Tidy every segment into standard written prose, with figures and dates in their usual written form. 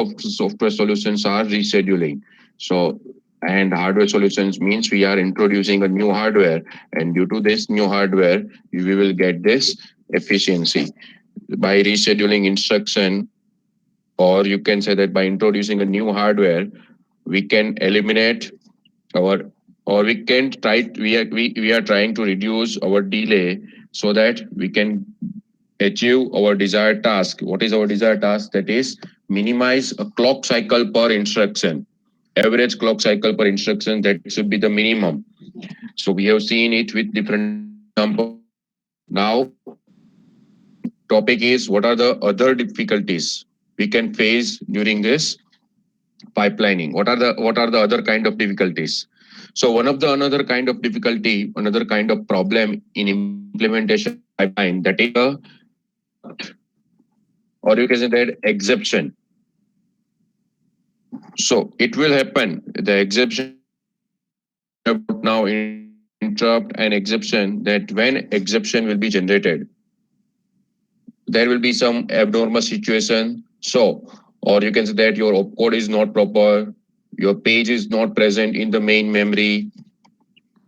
of software solutions are rescheduling. So, and hardware solutions means we are introducing a new hardware, and due to this new hardware, we will get this efficiency by rescheduling instruction, or you can say that by introducing a new hardware, we can eliminate our, or we can try, we are trying to reduce our delay so that we can achieve our desired task. What is our desired task? That is minimize a clock cycle per instruction. Average clock cycle per instruction, that should be the minimum. So we have seen it with different examples. Now, topic is what are the other difficulties we can face during this pipelining? What are the other kind of difficulties? So one of the another kind of difficulty, another kind of problem in implementation of pipeline, that is a interrupt, or you can say that exception. So it will happen. The exception about now, interrupt and exception, that when exception will be generated, there will be some abnormal situation. So, or you can say that your opcode is not proper, your page is not present in the main memory,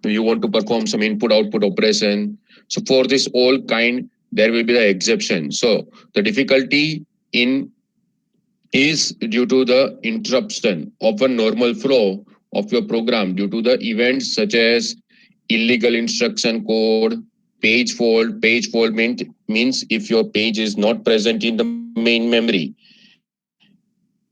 you want to perform some input output operation. So for this all kind, there will be the exception. So the difficulty in is due to the interruption of a normal flow of your program due to the events such as illegal instruction code, page fault. Page fault means if your page is not present in the main memory,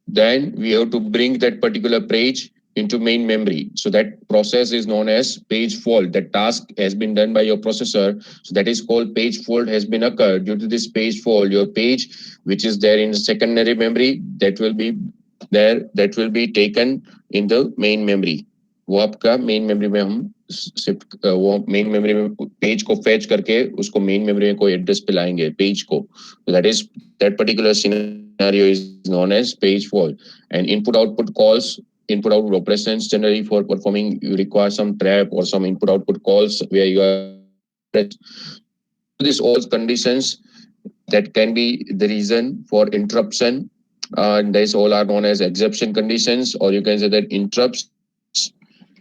then we have to bring that particular page into main memory. So that process is known as page fault. That task has been done by your processor. So that is called page fault has been occurred. Due to this page fault, your page which is there in the secondary memory, that will be there, that will be taken in the main memory. वो आपका main memory में हम shift, वो main memory में page को fetch करके उसको main memory में कोई एड्रेस पे लाएंगे पेज को. That is, that particular scenario is known as page fault. And input output calls, input output operations generally for performing, you require some trap or some input output calls where you are these all conditions that can be the reason for interruption. And these all are known as exception conditions, or you can say that interrupts.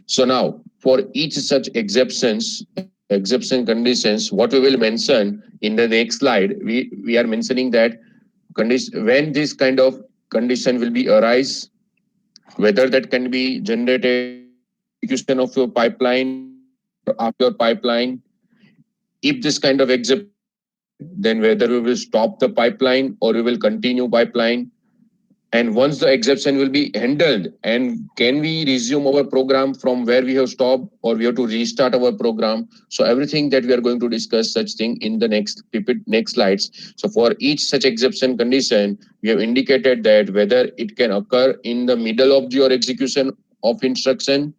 So now, for each such exception conditions, what we will mention in the next slide, we are mentioning that condition when this kind of condition will be arise, whether that can be generated during the execution of your pipeline or after your pipeline. If this kind of exception will be there, then whether we will stop the pipeline or we will continue pipeline. And once the exception will be handled, and can we resume our program from where we have stopped, or we have to restart our program? So everything that we are going to discuss such thing in the next slides. So for each such exception condition, we have indicated that whether it can occur in the middle of your execution of instruction.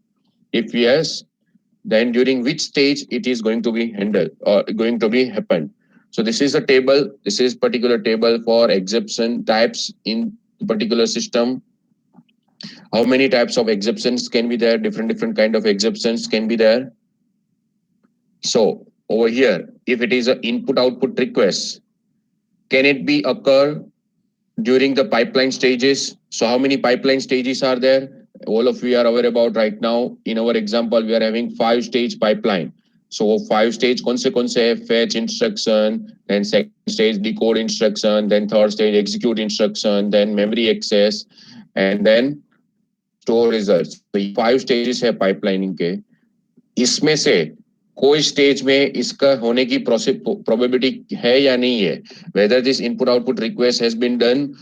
If yes, then during which stage it is going to be handled or going to be happened. So this is a table. This is particular table for exception types in particular system. How many types of exceptions can be there? Different kind of exceptions can be there. So over here, if it is an input output request, can it be occur during the pipeline stages? So how many pipeline stages are there? All of you are aware about right now. In our example, we are having 5-stage pipeline. So 5 stage कौन से fetch instruction, then second stage decode instruction, then third stage execute instruction, then memory access, and then store results. So ये 5 stages है pipelining के. इसमें से कोई stage में इसका होने की प्रोबेबिलिटी है या नहीं है, whether this input output request has been done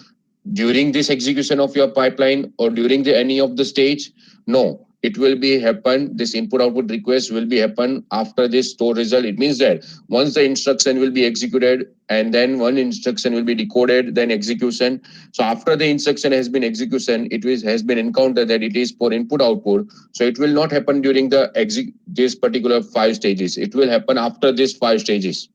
during this execution of your pipeline or during the any of the stage. No, it will be happen, this input output request will be happen after this store result. It means that once the instruction will be executed, and then one instruction will be decoded, then execution. So after the instruction has been execution, has been encountered that it is for input output. So it will not happen during the this particular 5 stages. It will happen after these 5 stages.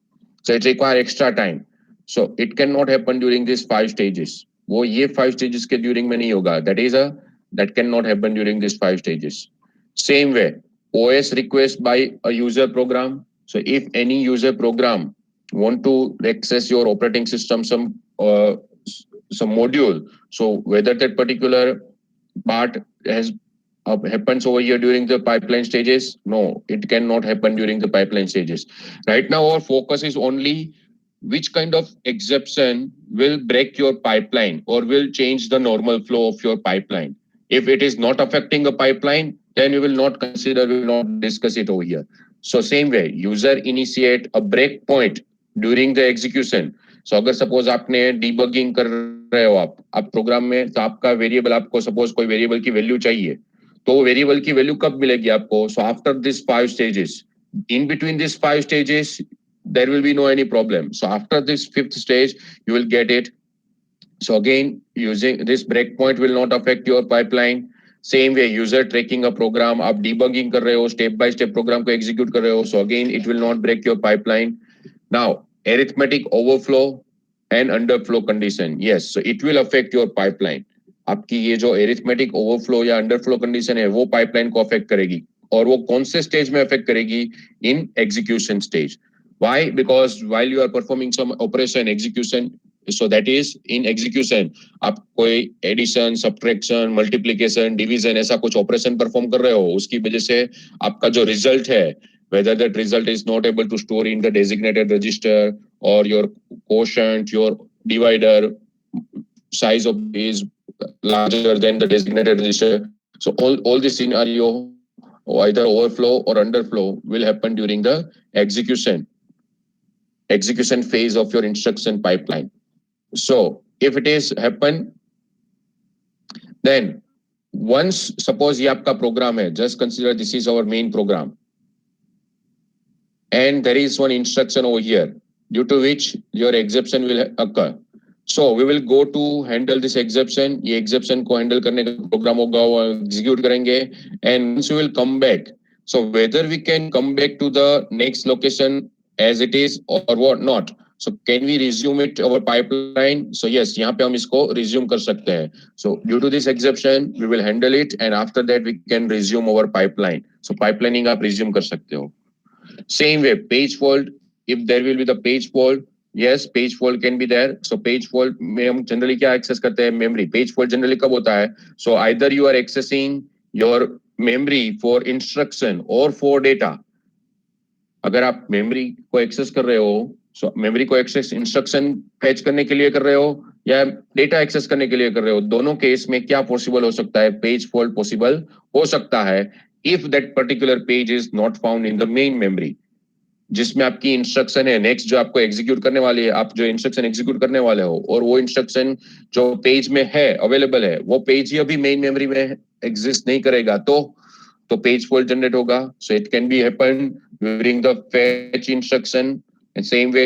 So it require extra time. So it cannot happen during these 5 stages. वो ये 5 stages के during में नहीं होगा. That cannot happen during these 5 stages. Same way, OS request by a user program. So if any user program want to access your operating system some module. So whether that particular part has happens over here during the pipeline stages, no, it cannot happen during the pipeline stages. Right now our focus is only which kind of exception will break your pipeline or will change the normal flow of your pipeline. If it is not affecting a pipeline, then we will not consider, we will not discuss it over here. So same way, user initiate a break point during the execution. So अगर suppose आपने debugging कर रहे हो आप programme में, तो आपका variable, आपको सपोज कोई वेरिएबल की वैल्यू चाहिए, तो वेरिएबल की वैल्यू कब मिलेगी आपको? So after this 5 stages, in between these 5 stages there will be no any problem. So after this fifth stage you will get it. So again, using this breakpoint will not affect your pipeline. Same way, user tracking a program, आप debugging कर रहे हो, step by step program को execute कर रहे हो, so again it will not break your pipeline. Now, arithmetic overflow and underflow condition, yes, so it will affect your pipeline. आपकी ये जो arithmetic overflow या underflow condition है, वो pipeline को affect करेगी. और वो कौन से stage में affect करेगी? In execution stage. Why? Because while you are performing some operation execution, so that is in execution, आप कोई एडिशन, सब्ट्रैक्शन, मल्टीप्लिकेशन, डिवीजन ऐसा कुछ ऑपरेशन परफॉर्म कर रहे हो, उसकी वजह से आपका जो रिजल्ट है, whether that result is not able to store in the designated register, or your quotient, your divider size of is larger than the designated register. So all this scenario, either overflow or underflow, will happen during the execution phase of your instruction pipeline. So if it is happen, then once suppose ये आपका program है, just consider this is our main program, and there is one instruction over here due to which your exception will occur. So we will go to handle this exception. ये exception को handle करने का program होगा, वो execute करेंगे, and once we will come back. So whether we can come back to the next location as it is or what not. So can we resume it our pipeline? So yes, यहाँ पे हम इसको resume कर सकते हैं. So due to this exception, we will handle it, and after that we can resume our pipeline. So pipelining आप resume कर सकते हो. Same way, page fault, if there will be the page fault, yes, page fault can be there. So page fault में हम generally क्या access करते हैं? Memory. Page fault generally कब होता है? So either you are accessing your memory for instruction or for data. अगर आप memory को access कर रहे हो, so memory को access instruction fetch करने के लिए कर रहे हो या data access करने के लिए कर रहे हो, दोनों केस में क्या possible हो सकता है? Page fault possible हो सकता है if that particular page is not found in the main memory, जिसमें आपकी इंस्ट्रक्शन है नेक्स्ट जो आपको एग्जीक्यूट करने वाली है, आप जो इंस्ट्रक्शन एग्जीक्यूट करने वाले हो, और वो इंस्ट्रक्शन जो पेज में है अवेलेबल है, वो पेज ही अभी मेन मेमोरी में एग्जिस्ट नहीं करेगा, तो पेज फॉल्ट जनरेट होगा. So it can be happen during the fetch instruction. And same way,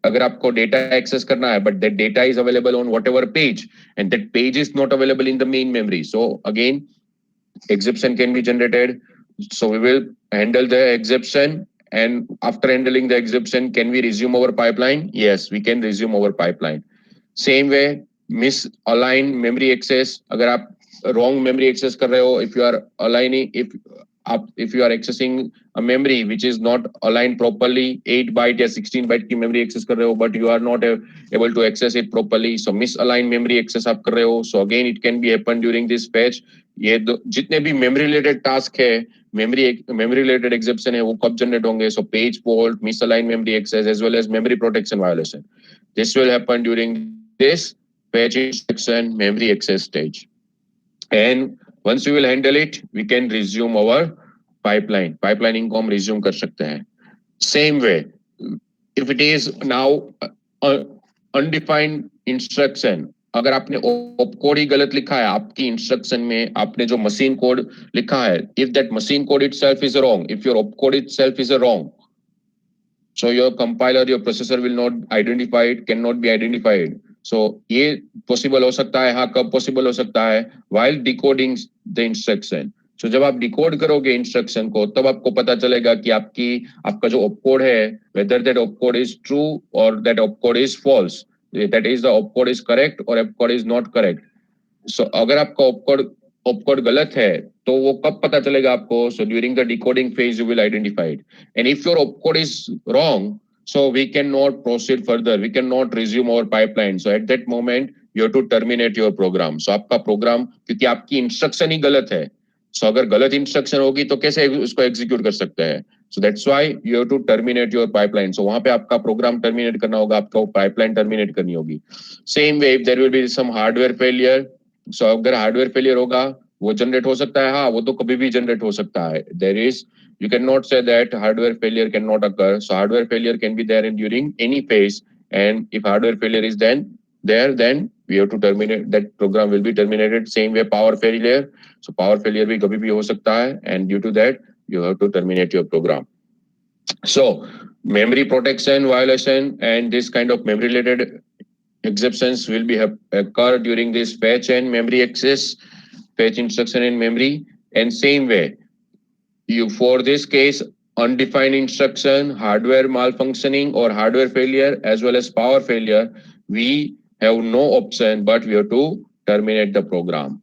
अगर आपको डेटा एक्सेस करना है but that data is available on whatever page and that page is not available in the main memory, so again exception can be generated. So we will handle the exception, and after handling the exception, can we resume our pipeline? Yes, we can resume our pipeline. Same way, misalign memory access. अगर आप wrong memory access कर रहे हो, if you are aligning, if you are accessing a memory which is not aligned properly, 8 byte या 16 byte की memory access कर रहे हो, but you are not able to access it properly, so misaligned memory access आप कर रहे हो, so again it can be happen during this fetch. ये जितने भी memory related task है, memory related exception है, वो कब generate होंगे? So page fault, misaligned memory access, as well as memory protection violation. This will happen during this fetch instruction memory access stage. And once we will handle it, we can resume our pipelining को हम resume कर सकते हैं. Same way, if it is now undefined instruction, अगर आपने opcode ही गलत लिखा है आपकी instruction में, आपने जो machine code लिखा है, if that machine code itself is wrong, if your opcode itself is wrong, so your compiler, your processor will not identify it, cannot be identified. So ये possible हो सकता है. हाँ, कब possible हो सकता है? While decoding the instruction. So जब आप decode करोगे instruction को, तब आपको पता चलेगा कि आपका जो opcode है, whether that opcode is true or that opcode is false. That is, the opcode is correct or opcode is not correct. So अगर आपका opcode गलत है, तो वो कब पता चलेगा आपको? So during the decoding phase you will identify it. And if your opcode is wrong, so we cannot proceed further, we cannot resume our pipeline. So at that moment you have to terminate your program. So आपका program क्योंकि आपकी instruction ही गलत है, so अगर गलत instruction होगी तो कैसे उसको execute कर सकते हैं? So that's why you have to terminate your pipeline. So वहां पे आपका program terminate करना होगा, आपका pipeline terminate करनी होगी. Same way if there will be some hardware failure, so अगर hardware failure होगा वो generate हो सकता है, हाँ वो तो कभी भी generate हो सकता है. There is, you cannot say that hardware failure cannot occur. So hardware failure can be there during any phase, and if hardware failure is then we have to terminate, that program will be terminated. Same way power failure, so power failure भी कभी भी हो सकता है, and due to that you have to terminate your program. So memory protection violation and this kind of memory related exceptions will be occur during this fetch and memory access, fetch instruction in memory. And same way, you for this case, undefined instruction, hardware malfunctioning or hardware failure as well as power failure, we have no option but we have to terminate the program.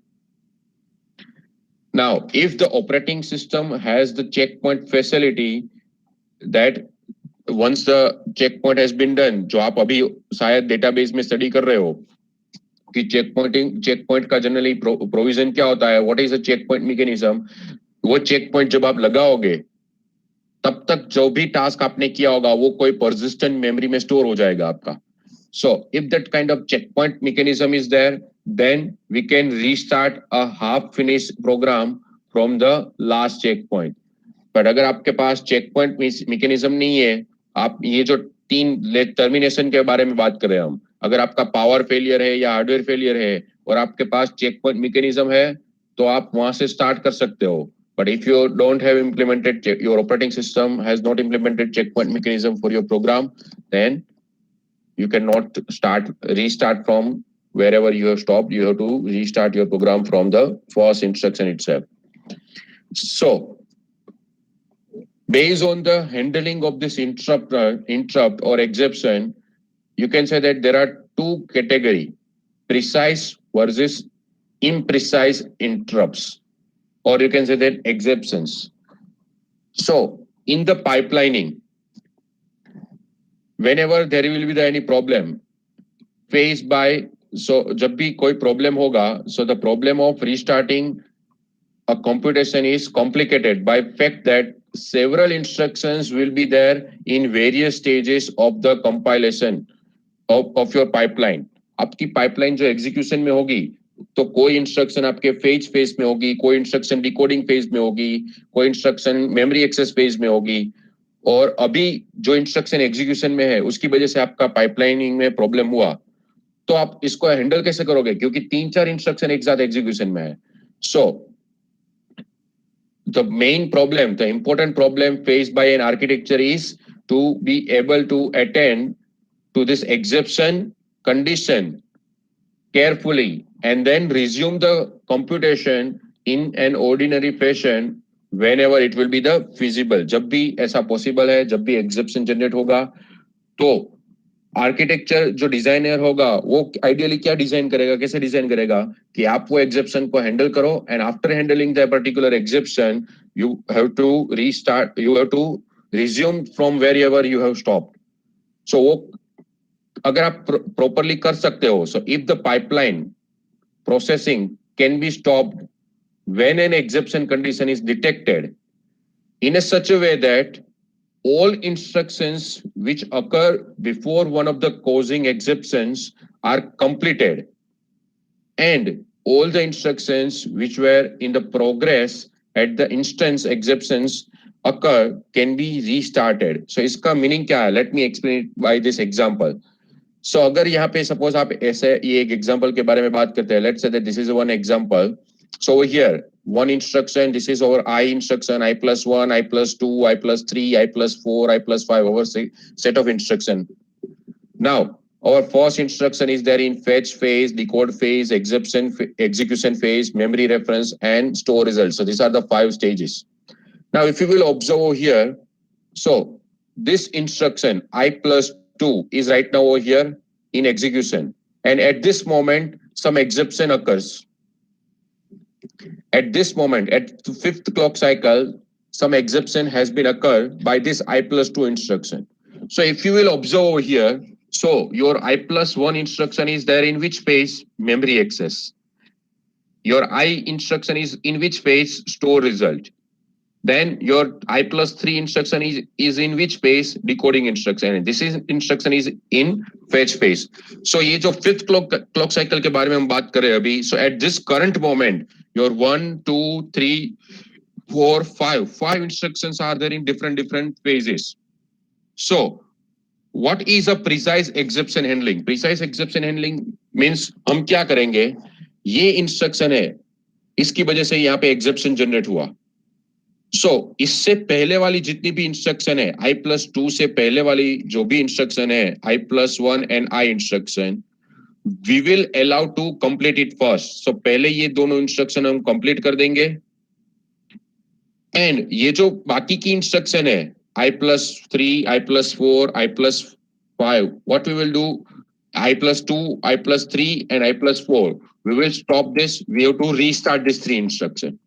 Now if the operating system has the checkpoint facility, that once the checkpoint has been done, जो आप अभी शायद database में study कर रहे हो कि checkpoint का generally provision क्या होता है, what is the checkpoint mechanism, वो checkpoint जब आप लगाओगे तब तक जो भी task आपने किया होगा वो कोई persistent memory में store हो जाएगा आपका. So if that kind of checkpoint mechanism is there, then we can restart a half finished program from the last checkpoint. But अगर आपके पास चेक पॉइंट मैकेनिज्म नहीं है, आप ये जो तीन टर्मिनेशन के बारे में बात कर रहे हैं हम, अगर आपका पावर फेलियर है या हार्डवेयर फेलियर है और आपके पास चेक पॉइंट मैकेनिज्म है तो आप वहां से स्टार्ट कर सकते हो. But if you don't have implemented, your operating system has not implemented check point mechanism for your program, then you cannot restart from wherever you have stopped. You have to restart your program from the first instruction itself. So based on the handling of this interrupt or exception, you can say that there are two categories: precise versus imprecise interrupts, or you can say that exceptions. So in the pipelining, whenever there will be any problem faced by, so जब भी कोई problem होगा, so the problem of restarting a computation is complicated by fact that several instructions will be there in various stages of the compilation of your pipeline. आपकी pipeline जो execution में होगी तो कोई instruction आपके fetch phase में होगी, कोई instruction decoding phase में होगी, कोई instruction memory access phase में होगी, और अभी जो instruction execution में है उसकी वजह से आपका pipelining में problem हुआ, तो आप इसको handle कैसे करोगे, क्योंकि 3-4 instruction एक साथ execution में है. So the main problem, the important problem faced by an architecture is to be able to attend to this exception condition carefully and then resume the computation in an ordinary fashion whenever it will be the feasible. जब भी ऐसा possible है, जब भी exception generate होगा, तो architecture जो designer होगा वो आइडियली क्या डिजाइन करेगा, कैसे डिजाइन करेगा कि आप वो एग्जेप्शन को हैंडल करो, and after handling the particular exception you have to restart, you have to resume from wherever you have stopped. So वो अगर आप प्रॉपरली कर सकते हो, so if the pipeline processing can be stopped when an exception condition is detected in a such a way that all instructions which occur before one of the causing exceptions are completed and all the instructions which were in the progress at the instance exceptions occur can be restarted. So इसका meaning क्या है? Let me explain it by this example. So अगर यहाँ पे suppose आप ऐसे ये एक example के बारे में बात करते हैं, let's say that this is one example. So over here, one instruction, this is our I instruction, I plus 1, I plus 2, I plus 3, I plus 4, I plus 5, our set of instruction. Now, our first instruction is there in fetch phase, decode phase, execution phase, memory reference, and store results. So these are the 5 stages. Now, if you will observe over here, so this instruction, I plus 2, is right now over here in execution. And at this moment, some exception occurs. At this moment, at the 5th clock cycle, some exception has been occurred by this I plus 2 instruction. So if you will observe over here, So your I plus 1 instruction is there in which phase? Memory access. Your I instruction is in which phase? Store result. Then your I plus 3 instruction is in which phase? Decoding instruction. And this is instruction is in fetch phase. So ये जो fifth clock cycle के बारे में हम बात कर रहे हैं अभी. So at this current moment, your 1, 2, 3, 4, 5 instructions are there in different phases. So what is a precise exception handling? Precise exception handling means हम क्या करेंगे? ये इंस्ट्रक्शन है, इसकी वजह से यहाँ पे एग्जेप्शन जनरेट हुआ. सो इससे पहले वाली जितनी भी इंस्ट्रक्शन है, I+2 से पहले वाली जो भी इंस्ट्रक्शन है, I+1 and I instruction, we will allow to complete it first. So पहले ये दोनों इंस्ट्रक्शन हम कंप्लीट कर देंगे. एंड ये जो बाकी की इंस्ट्रक्शन है, I+3, I+4, I+5, what we will do, I+2, I+3 and I+4, we will stop this. We have to restart this 3 instruction.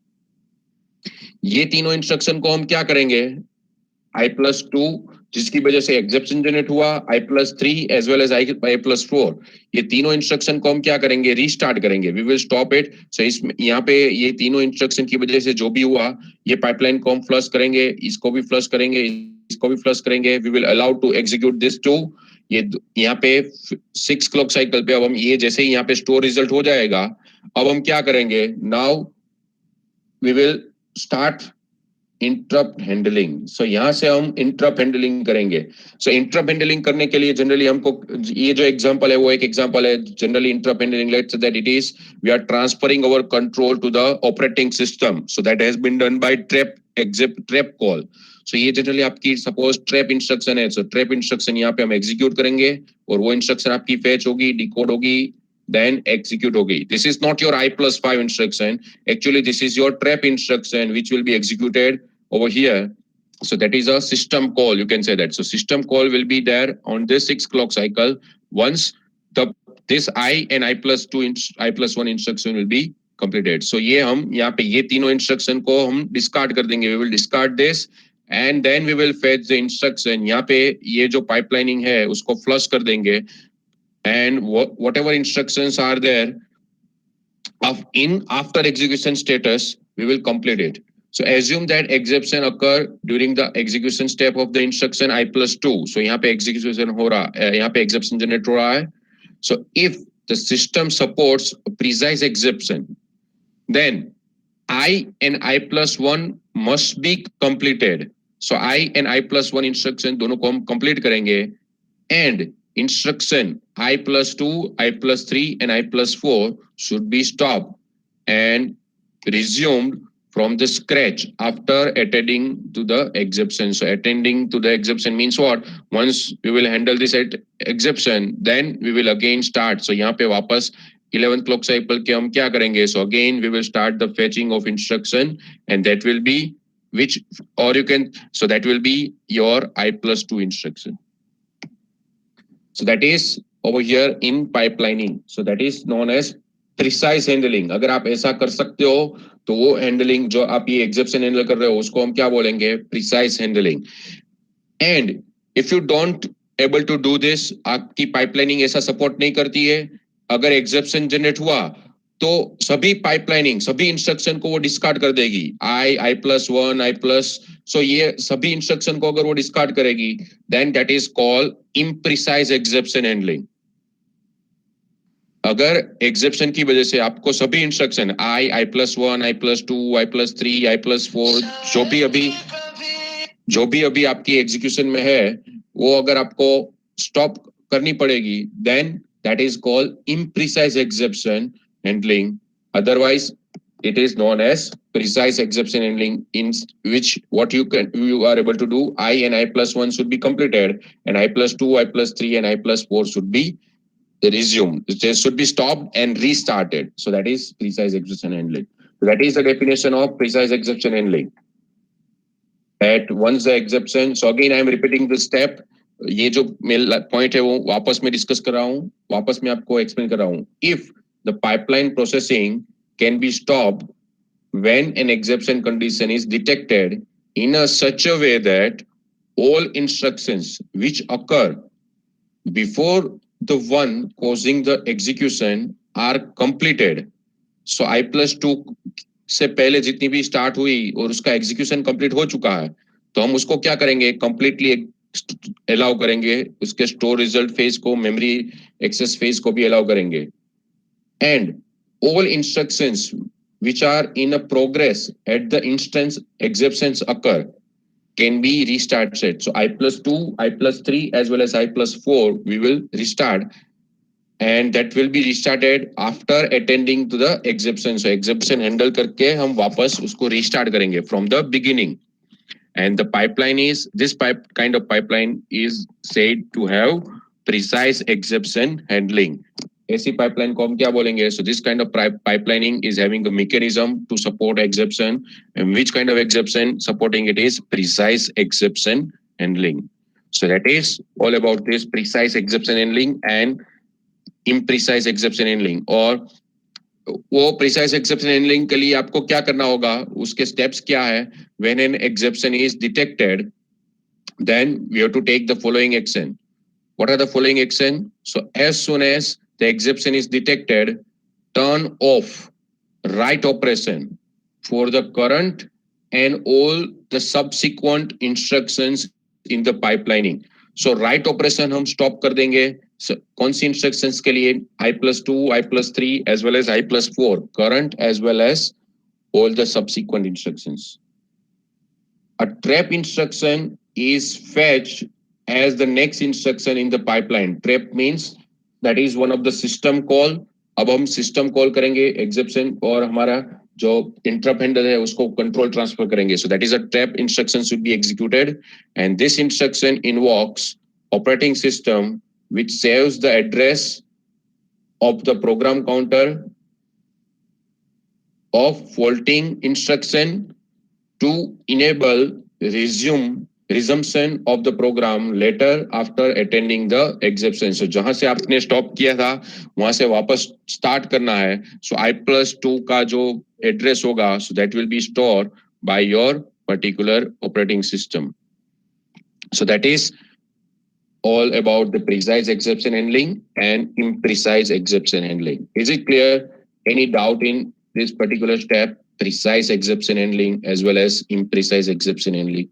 ये तीनों इंस्ट्रक्शन को हम क्या करेंगे? I+2 जिसकी वजह से एग्जेप्शन जनरेट हुआ, I+3 as well as I+4, ये तीनों इंस्ट्रक्शन को हम क्या करेंगे? रीस्टार्ट करेंगे. We will stop it. So इसमें यहाँ पे ये तीनों इंस्ट्रक्शन की वजह से जो भी हुआ, ये पाइपलाइन को हम फ्लश करेंगे, इसको भी फ्लश करेंगे, इसको भी फ्लश करेंगे. We will allow to execute this too. ये यहाँ पे 6 क्लॉक साइकिल पे अब हम ये जैसे ही यहाँ पे स्टोर रिजल्ट हो जाएगा, अब हम क्या करेंगे? Now we will start interrupt handling. So यहाँ से हम इंटरप्ट हैंडलिंग करेंगे. सो इंटरप्ट हैंडलिंग करने के लिए जनरली हमको ये जो एग्जांपल है वो एक एग्जांपल है. Generally interrupt handling, let's say that it is we are transferring our control to the operating system. So that has been done by trap trap call. So ये जनरली आपकी suppose trap instruction है. सो trap instruction यहाँ पे हम execute करेंगे और वो instruction आपकी फेच होगी, डिकोड होगी, then execute होगी. This is not your I+5 instruction. Actually, this is your trap instruction which will be executed over here. So that is a system call, you can say that. So system call will be there on this 6 clock cycle. Once the this I and I+2 I+1 instruction will be completed. So ये हम यहाँ पे ये तीनों instruction को हम discard कर देंगे. We will discard this and then we will fetch the instruction. यहाँ पे ये जो pipelining है उसको flush कर देंगे. And whatever instructions are there in after execution status, we will complete it. So assume that exception occur during the execution step of the instruction I+2. So यहाँ पे execution हो रहा है, यहाँ पे exception generate हो रहा है. So if the system supports a precise exception, then I and I+1 must be completed. So I and I+1 instruction दोनों को हम complete करेंगे. And instruction I+2, I+3 and I+4 should be stopped and resumed from the scratch after attending to the exception. So attending to the exception means what? Once we will handle this exception, then we will again start. So यहाँ पे वापस 11th clock cycle के हम क्या करेंगे? So again we will start the fetching of instruction and that will be which, or you can, so that will be your I+2 instruction. So that is over here in pipelining. So that is known as precise handling. अगर आप ऐसा कर सकते हो तो वो handling जो आप ये exception handle कर रहे हो उसको हम क्या बोलेंगे? Precise handling. And if you don't able to do this, आपकी pipelining ऐसा support नहीं करती है, अगर exception generate हुआ तो सभी पाइपलाइनिंग, सभी इंस्ट्रक्शन को वो डिस्कार्ड कर देगी. I+1, I+, सो ये सभी इंस्ट्रक्शन को अगर वो डिस्कार्ड करेगी, then that is called imprecise exception handling. अगर एग्जेप्शन की वजह से आपको सभी instruction I+1, I+2, I+3, I+4 जो भी अभी आपकी एग्जीक्यूशन में है वो अगर आपको स्टॉप करनी पड़ेगी, then that is called imprecise exception handling. Otherwise, it is known as precise exception handling, in which what you are able to do, I and I+1 should be completed, and I+2, I+3 and I+4 should be resumed. They should be stopped and restarted. So that is precise exception handling. So that is the definition of precise exception handling. At once the exception, so again I am repeating this step. ये जो point है वो वापस में discuss कर रहा हूँ, वापस में आपको एक्सप्लेन कर रहा हूँ. If the pipeline processing can be stopped when an exception condition is detected in a such a way that all instructions which occur before the one causing the execution are completed. So I plus 2 से पहले जितनी भी start हुई और उसका execution complete हो चुका है, तो हम उसको क्या करेंगे, कंप्लीटली अलाउ करेंगे, उसके स्टोर रिजल्ट फेज को, मेमोरी एक्सेस फेज को भी अलाउ करेंगे. And all instructions which are in a progress at the instance exceptions occur can be restart set. So I plus 2, I plus 3 as well as I plus 4 we will restart, and that will be restarted after attending to the exception. So exception handle करके हम वापस उसको restart करेंगे from the beginning. And the pipeline is, this kind of pipeline is said to have precise exception handling. ऐसी pipeline को हम क्या बोलेंगे? So this kind of pipelining is having a mechanism to support exception, and which kind of exception supporting it is precise exception handling. So that is all about this precise exception handling and imprecise exception handling. और वो precise exception handling के लिए आपको क्या करना होगा, उसके steps क्या है? When an exception is detected, then we have to take the following action. What are the following action? So as soon as the exception is detected, turn off write operation for the current and all the subsequent instructions in the pipelining. So write operation हम stop कर देंगे. So, कौन सी instructions के लिए? I plus 2, I plus 3 as well as I plus 4, current as well as all the subsequent instructions. A trap instruction is fetched as the next instruction in the pipeline. Trap means that is one of the system call. अब हम system call करेंगे exception और हमारा जो interrupt handler है उसको control transfer करेंगे. So that is a trap instruction should be executed, and this instruction invokes operating system which saves the address of the program counter of faulting instruction to enable resumption of the program later after attending the exception. So जहां से आपने stop किया था वहां से वापस start करना है. So I plus 2 का जो एड्रेस होगा, so that will be stored by your particular operating system. So that is all about the precise exception handling and imprecise exception handling. Is it clear? Any doubt in this particular step, precise exception handling as well as imprecise exception handling?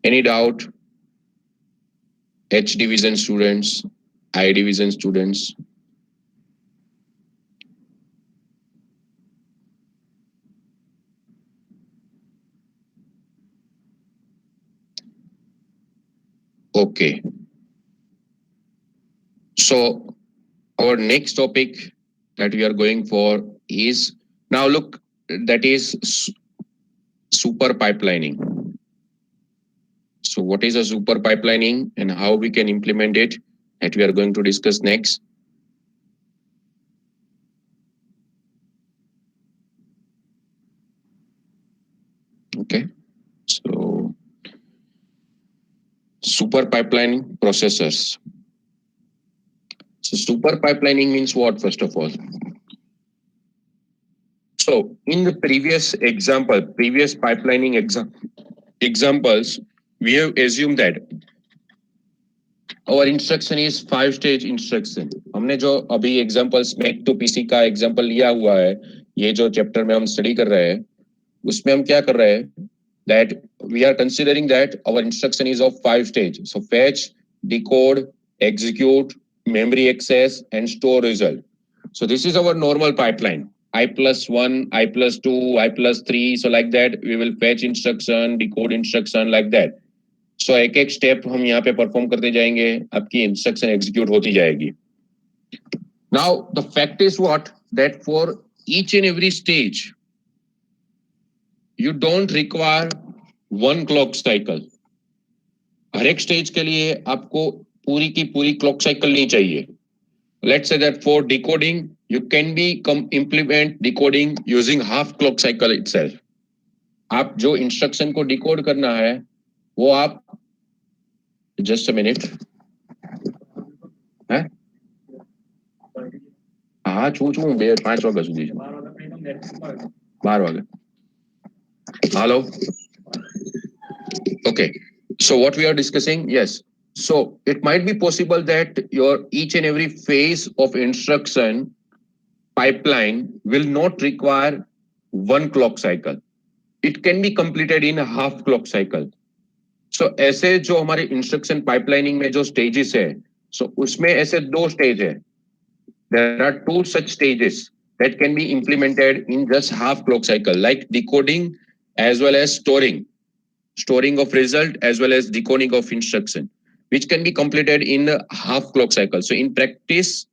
Any doubt? H division students, I division students. Okay. So our next topic that we are going for is, now look, that is super pipelining. So what is a super pipelining and how we can implement it, that we are going to discuss next. Okay. So super pipelining processors. So super pipelining means what, first of all? So in the previous example, previous pipelining examples, we have assumed that our instruction is 5-stage instruction. हमने जो अभी examples Mac to PC का example लिया हुआ है, ये जो chapter में हम study कर रहे हैं, उसमें हम क्या कर रहे हैं? That we are considering that our instruction is of 5 stages. So fetch, decode, execute, memory access, and store result. So this is our normal pipeline. I plus 1, I plus 2, I plus 3. So like that, we will fetch instruction, decode instruction, like that. So एक एक step हम यहाँ पे perform करते जाएंगे, आपकी instruction execute होती जाएगी. Now the fact is what, that for each and every stage you don't require one clock cycle. हर एक स्टेज के लिए आपको पूरी की पूरी क्लॉक साइकिल नहीं चाहिए. Let's say that for decoding you can be implement decoding using half clock cycle itself. आप जो इंस्ट्रक्शन को डिकोड करना है वो आप, जस्ट अ मिनट है, हाँ છું 5 વાગ્યા સુધી 12 વાગે. Hello. Okay. So what we are discussing, yes. So it might be possible that your each and every phase of instruction pipeline will not require one clock cycle. It can be completed in a half clock cycle. So ऐसे जो हमारे instruction pipelining में जो stages है, so उसमें ऐसे दो stage है. There are two such stages that can be implemented in just half clock cycle, like decoding as well as storing of result as well as decoding of instruction, which can be completed in a half clock cycle. So in practice,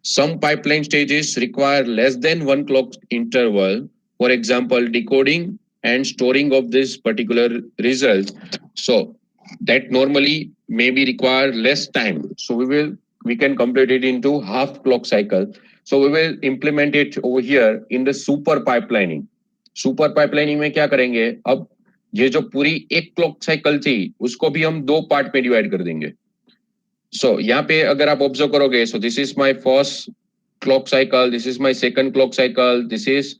some pipeline stages require less than one clock interval. For example, decoding and storing of this particular result. So that normally maybe require less time. So we can complete it into half clock cycle. So we will implement it over here in the super pipelining. Super pipelining में क्या करेंगे, अब ये जो पूरी एक clock cycle थी उसको भी हम दो पार्ट में डिवाइड कर देंगे. सो यहाँ पे अगर आप ऑब्जर्व करोगे, so this is my first clock cycle, this is my second clock cycle, this is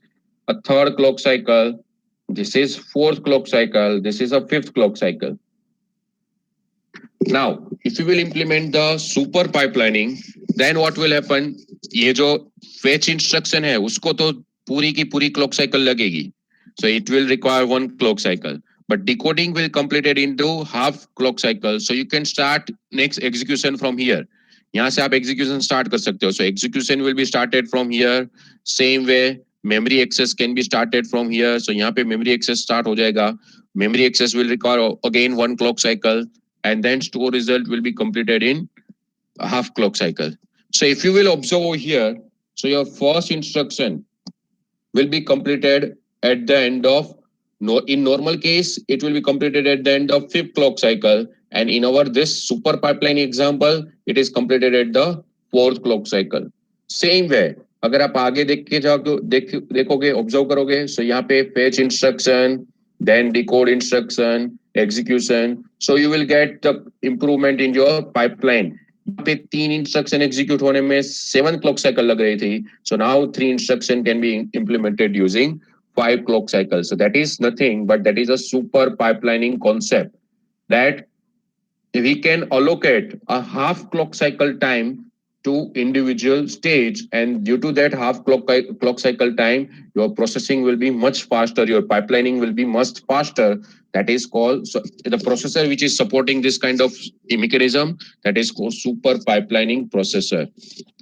a third clock cycle, this is fourth clock cycle, this is a fifth clock cycle. Now if you will implement the super pipelining, then what will happen, ये जो fetch instruction है उसको तो पूरी की पूरी clock cycle लगेगी, so it will require one clock cycle, but decoding will complete it into half clock cycle, so you can start next execution from here. यहाँ से आप execution start कर सकते हो. So execution will be started from here. Same way memory access can be started from here. So यहाँ पे memory access start हो जाएगा. Memory access will require again one clock cycle, and then store result will be completed in a half clock cycle. So if you will observe over here, so your first instruction will be completed at the end of, no, in normal case it will be completed at the end of fifth clock cycle, and in our this super pipeline example it is completed at the fourth clock cycle. Same way अगर आप आगे देख के जाओ तो देखोगे observe करोगे, सो यहाँ पे fetch instruction, then decode instruction, execution, so you will get the improvement in your pipeline. यहाँ पे 3 इंस्ट्रक्शन एग्जीक्यूट होने में 7 क्लॉक साइकिल लग रही थी, so now 3 instruction can be implemented using 5 clock cycles. So that is nothing but that is a super pipelining concept, that we can allocate a half clock cycle time to individual stage, and due to that half clock cycle time your processing will be much faster, your pipelining will be much faster. That is called, so the processor which is supporting this kind of mechanism, that is called super pipelining processor.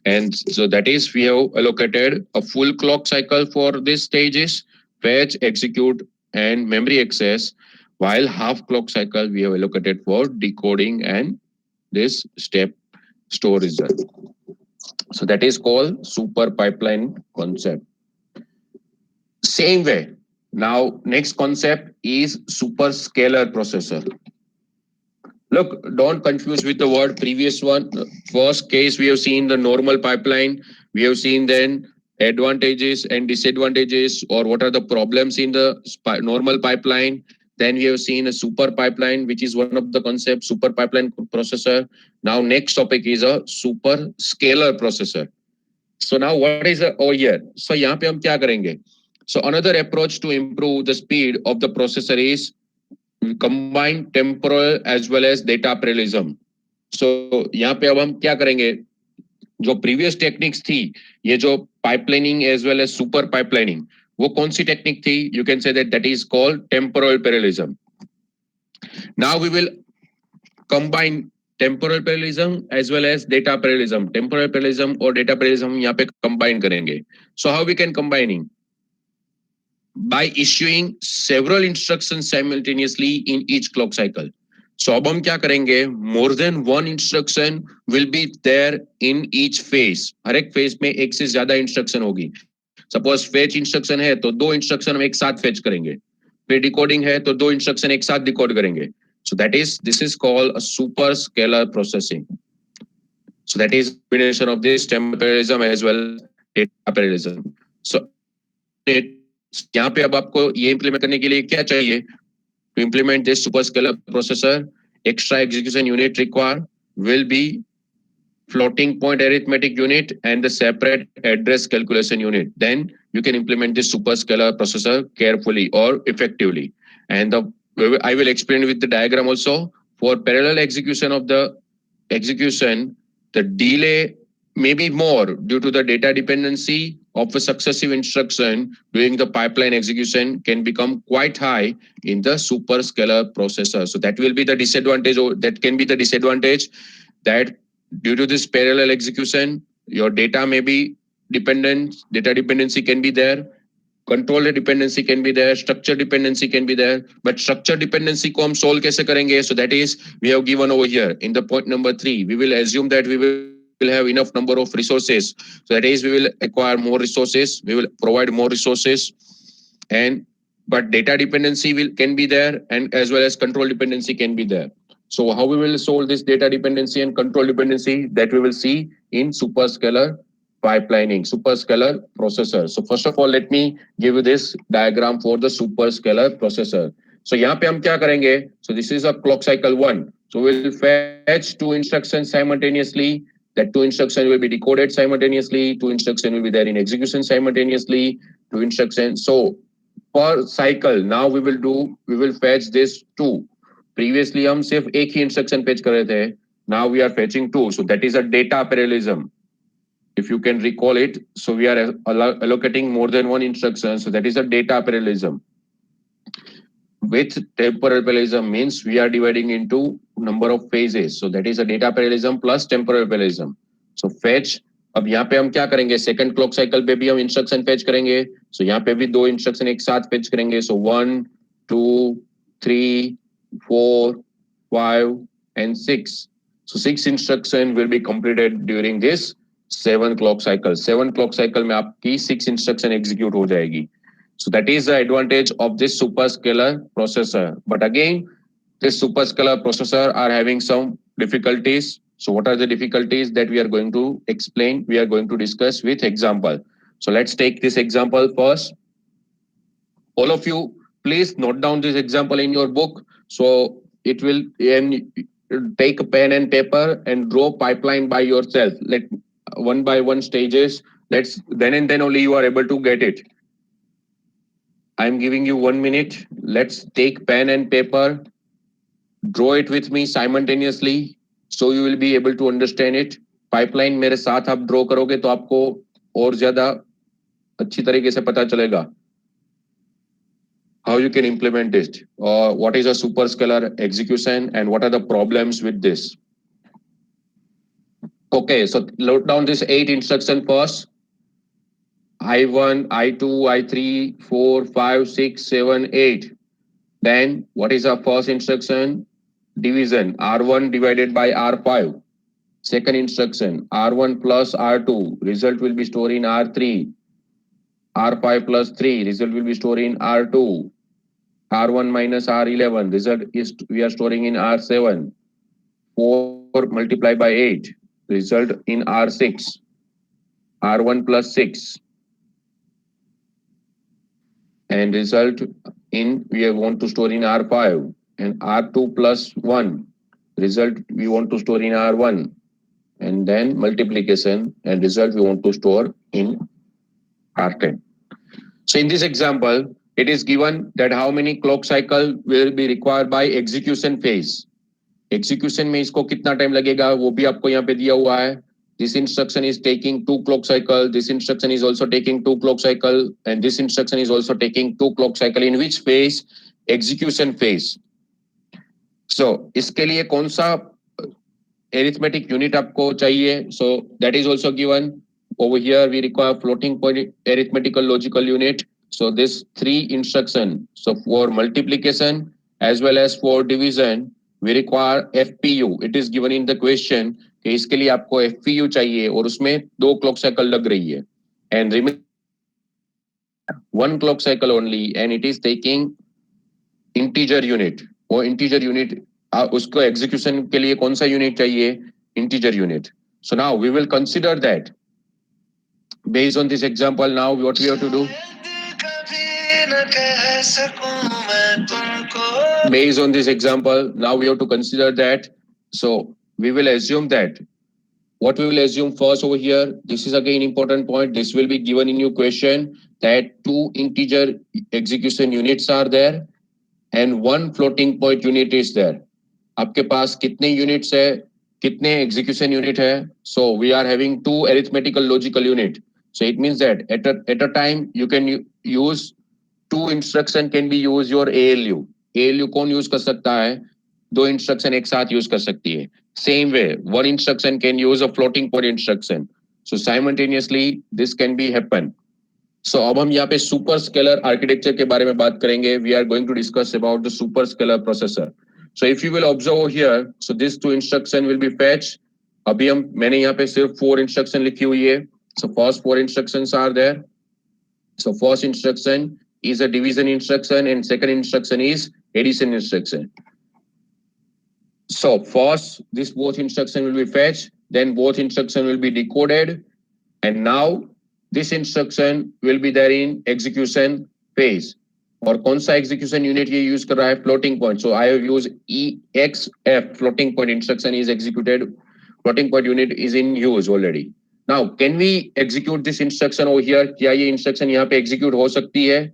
And so that is we have allocated a full clock cycle for these stages: fetch, execute and memory access, while half clock cycle we have allocated for decoding and this step store result. So that is called super pipeline concept. Same way, now next concept is super scalar processor. Look, don't confuse with the word previous one. First case we have seen the normal pipeline, we have seen then advantages and disadvantages, or what are the problems in the normal pipeline. Then we have seen a super pipeline, which is one of the concepts, super pipeline processor. Now next topic is a super scalar processor. So now what is over here? So यहाँ पे हम क्या करेंगे? So another approach to improve the speed of the processor is combine temporal as well as data parallelism. So यहाँ पे अब हम क्या करेंगे, जो previous techniques थी, ये जो pipelining as well as super pipelining, वो कौन सी technique थी? You can say that is called temporal parallelism. Now we will combine temporal parallelism as well as data parallelism. Temporal parallelism और data parallelism यहाँ पे combine करेंगे. So how we can combining? By issuing several instructions simultaneously in each clock cycle. So अब हम क्या करेंगे, more than one instruction will be there in each phase. हर एक phase में एक से ज्यादा instruction होगी. Suppose fetch instruction है तो दो instruction हम एक साथ fetch करेंगे. फिर decoding है तो दो instruction एक साथ decode करेंगे. So this is called a super scalar processing. So that is combination of this temporal parallelism as well as data parallelism. So यहाँ पे अब आपको ये implement करने के लिए क्या चाहिए? To implement this superscalar processor, extra execution unit required will be floating point arithmetic unit and the separate address calculation unit. Then you can implement this superscalar processor carefully or effectively. And I will explain with the diagram also. For parallel execution of the execution, the delay may be more due to the data dependency of a successive instruction during the pipeline execution can become quite high in the superscalar processor. So that will be the disadvantage, or that can be the disadvantage, that due to this parallel execution, your data may be dependent, data dependency can be there, control dependency can be there, structure dependency can be there. But structure dependency को हम solve कैसे करेंगे? So that is we have given over here in the point number 3. We will assume that we will have enough number of resources. So that is we will acquire more resources. We will provide more resources, and but data dependency will can be there, and as well as control dependency can be there. So how we will solve this data dependency and control dependency, that we will see in superscalar pipelining, superscalar processor. So first of all, let me give you this diagram for the superscalar processor. So यहाँ पे हम क्या करेंगे? So this is a clock cycle 1. So we'll fetch 2 instructions simultaneously. That 2 instructions will be decoded simultaneously. 2 instructions will be there in execution simultaneously. 2 instructions. So per cycle, now we will fetch this 2. Previously हम सिर्फ एक ही instruction fetch कर रहे थे. Now we are fetching 2. So that is a data parallelism. If you can recall it, so we are allocating more than one instruction. So that is a data parallelism. With temporal parallelism means we are dividing into number of phases. So that is a data parallelism plus temporal parallelism. So fetch, अब यहाँ पे हम क्या करेंगे? Second clock cycle पे भी हम instruction fetch करेंगे. सो यहाँ पे भी 2 इंस्ट्रक्शन एक साथ फेच करेंगे. सो 1, 2, 3, 4, 5 and 6. So 6 instruction will be completed during this 7 clock cycle. 7 clock cycle में आपकी 6 instruction execute हो जाएगी. So that is the advantage of this superscalar processor. But again, this superscalar processor are having some difficulties. So what are the difficulties that we are going to explain? We are going to discuss with example. So let's take this example first. All of you, please note down this example in your book. So it will, and take a pen and paper and draw pipeline by yourself. Let one by one stages. Let's then and then only you are able to get it. I'm giving you 1 minute. Let's take pen and paper, draw it with me simultaneously, so you will be able to understand it. Pipeline मेरे साथ आप draw करोगे तो आपको और ज़्यादा अच्छी तरीके से पता चलेगा how you can implement it, or what is a superscalar execution and what are the problems with this. Okay, so note down this 8 instruction first. I1, I2, I3, 4, 5, 6, 7, 8. Then what is our first instruction? Division, R1 divided by R5. Second instruction, R1 plus R2, result will be stored in R3. R5 plus 3, result will be stored in R2. R1 minus R11, result is we are storing in R7. 4 multiplied by 8, result in R6. R1 plus 6, and result in we want to store in R5, and R2 plus 1, result we want to store in R1, and then multiplication and result we want to store in R10. So in this example, it is given that how many clock cycle will be required by execution phase. Execution में इसको कितना time लगेगा वो भी आपको यहाँ पे दिया हुआ है. This instruction is taking 2 clock cycle. This instruction is also taking 2 clock cycle, and this instruction is also taking 2 clock cycle. In which phase? Execution phase. So इसके लिए कौन सा arithmetic unit आपको चाहिए? So that is also given over here. We require floating point arithmetical logical unit. So this 3 instruction. So for multiplication as well as for division, we require FPU. It is given in the question कि इसके लिए आपको FPU चाहिए और उसमें 2 clock cycle लग रही है. And remember 1 clock cycle only, and it is taking integer unit. वो integer unit उसको execution के लिए कौन सा unit चाहिए? Integer unit. So now we will consider that. Based on this example, now what we have to do? Based on this example, now we have to consider that. So we will assume that. What we will assume first over here, this is again important point. This will be given in your question that 2 integer execution units are there, and one floating point unit is there. आपके पास कितने units है, कितने execution unit है? So we are having two arithmetical logical unit. So it means that at a time you can use two instruction can be use your ALU. ALU कौन use कर सकता है? दो इंस्ट्रक्शन एक साथ यूज कर सकती है. Same way, one instruction can use a floating point instruction. So simultaneously this can be happen. So अब हम यहाँ पे सुपर स्केलर आर्किटेक्चर के बारे में बात करेंगे. We are going to discuss about the super scalar processor. So if you will observe here, so these two instruction will be fetched. अभी मैंने यहाँ पे सिर्फ 4 instruction लिखी हुई है. So first 4 instructions are there. So first instruction is a division instruction and second instruction is addition instruction. So first this both instruction will be fetched, then both instruction will be decoded, and now this instruction will be there in execution phase. और कौन सा execution unit ये use कर रहा है? Floating point. So I have used EXF, floating point instruction is executed. Floating point unit is in use already. Now can we execute this instruction over here? क्या ये instruction यहाँ पे execute हो सकती है?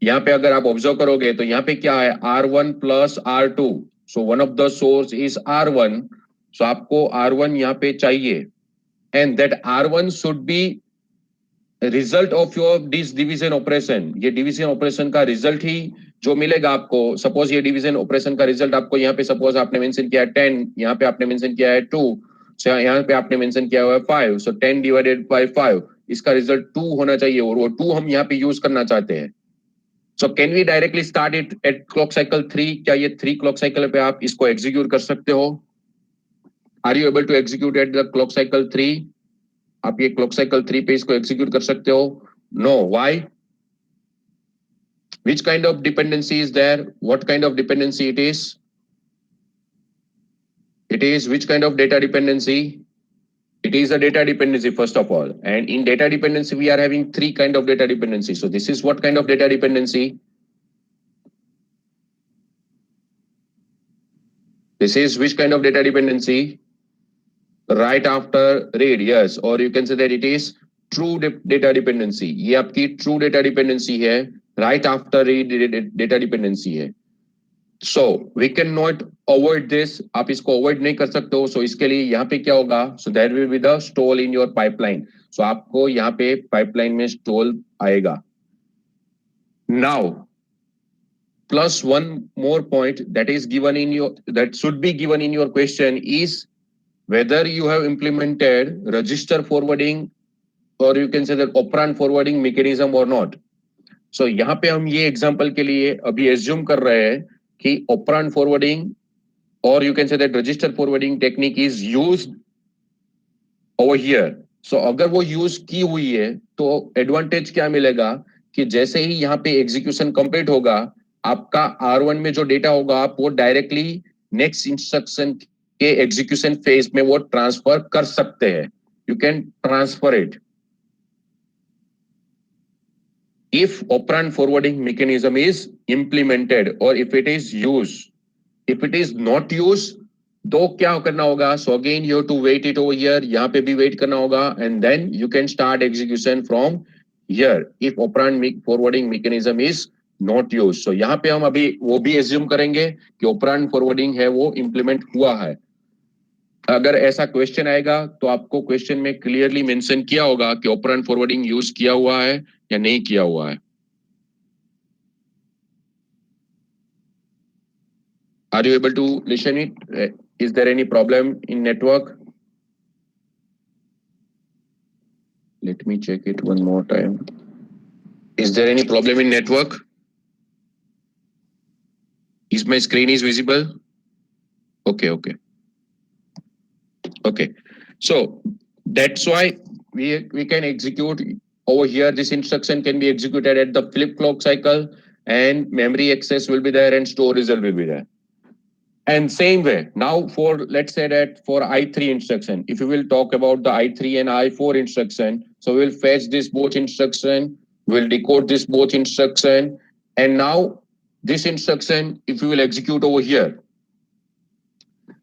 यहाँ पे अगर आप ऑब्जर्व करोगे तो यहाँ पे क्या है? R1 plus R2. So one of the source is R1. So आपको R1 यहाँ पे चाहिए. And that R1 should be result of your this division operation. ये डिवीजन ऑपरेशन का रिजल्ट ही जो मिलेगा आपको. सपोज ये डिवीजन ऑपरेशन का रिजल्ट आपको यहाँ पे सपोज आपने मेंशन किया है 10, यहाँ पे आपने मेंशन किया है 2, यहाँ पे आपने मेंशन किया हुआ है 5. सो 10 डिवाइडेड बाय 5, इसका रिजल्ट 2 होना चाहिए और वो 2 हम यहाँ पे यूज करना चाहते हैं. So can we directly start it at clock cycle 3? क्या ये 3 क्लॉक साइकिल पे आप इसको एग्जीक्यूट कर सकते हो? Are you able to execute at the clock cycle 3? आप ये क्लॉक साइकिल 3 पे इसको एग्जीक्यूट कर सकते हो? No. Why? Which kind of dependency is there? What kind of dependency it is? It is which kind of data dependency? It is a data dependency first of all. And in data dependency, we are having 3 kind of data dependency. So this is what kind of data dependency? This is which kind of data dependency? Right after read, yes. Or you can say that it is true data dependency. ये आपकी true data dependency है. Right after read data dependency है. So we cannot avoid this. आप इसको avoid नहीं कर सकते हो. So इसके लिए यहाँ पे क्या होगा? So there will be the stall in your pipeline. So आपको यहाँ पे pipeline में stall आएगा. Now plus one more point that is given in your, that should be given in your question is whether you have implemented register forwarding or you can say that operand forwarding mechanism or not. So यहाँ पे हम ये example के लिए अभी assume कर रहे हैं कि operand forwarding or you can say that register forwarding technique is used over here. So अगर वो यूज की हुई है तो एडवांटेज क्या मिलेगा कि जैसे ही यहाँ पे एग्जीक्यूशन कंप्लीट होगा, आपका R1 में जो डेटा होगा आप वो डायरेक्टली नेक्स्ट इंस्ट्रक्शन के एग्जीक्यूशन फेज में वो ट्रांसफर कर सकते हैं. You can transfer it if operand forwarding mechanism is implemented or if it is used. If it is not used, तो क्या करना होगा? So again you have to wait it over here. यहाँ पे भी wait करना होगा and then you can start execution from here if operand forwarding mechanism is not used. So यहाँ पे हम अभी वो भी assume करेंगे कि operand forwarding है वो implement हुआ है. अगर ऐसा क्वेश्चन आएगा तो आपको क्वेश्चन में क्लियरली मेंशन किया होगा कि ऑपरेंड फॉरवर्डिंग यूज किया हुआ है या नहीं किया हुआ है. Are you able to listen it? Is there any problem in network? Let me check it one more time. Is there any problem in network? Is my screen is visible? Okay. So that's why we can execute over here. This instruction can be executed at the flip clock cycle and memory access will be there and store result will be there. And same way, now for let's say that for I3 instruction, if we will talk about the I3 and I4 instruction, so we'll fetch this both instruction, we'll decode this both instruction, and now this instruction, if we will execute over here.